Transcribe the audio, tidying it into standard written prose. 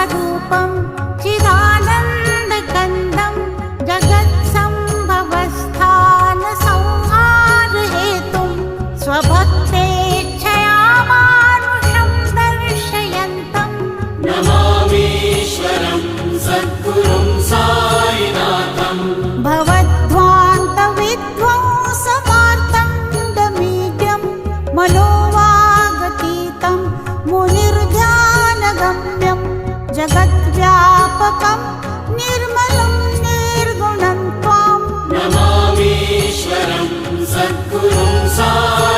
स्वरूपं चिदानन्दकन्दं जगत्सम्भवस्थानसंहारहेतुं स्वभक्तेच्छया मानुषं दर्शयन्तं नमामीश्वरं सद्गुरुं साईनाथं भवद्ध्वान्तविध्वंसमार्तण्डमीड्यं मनोवागतीतं मुनिर्ध्यानगम्यं जगद्व्यापकं निर्मलं निर्गुणं त्वां नमामीश्वरं सद्गुरुं साईनाथं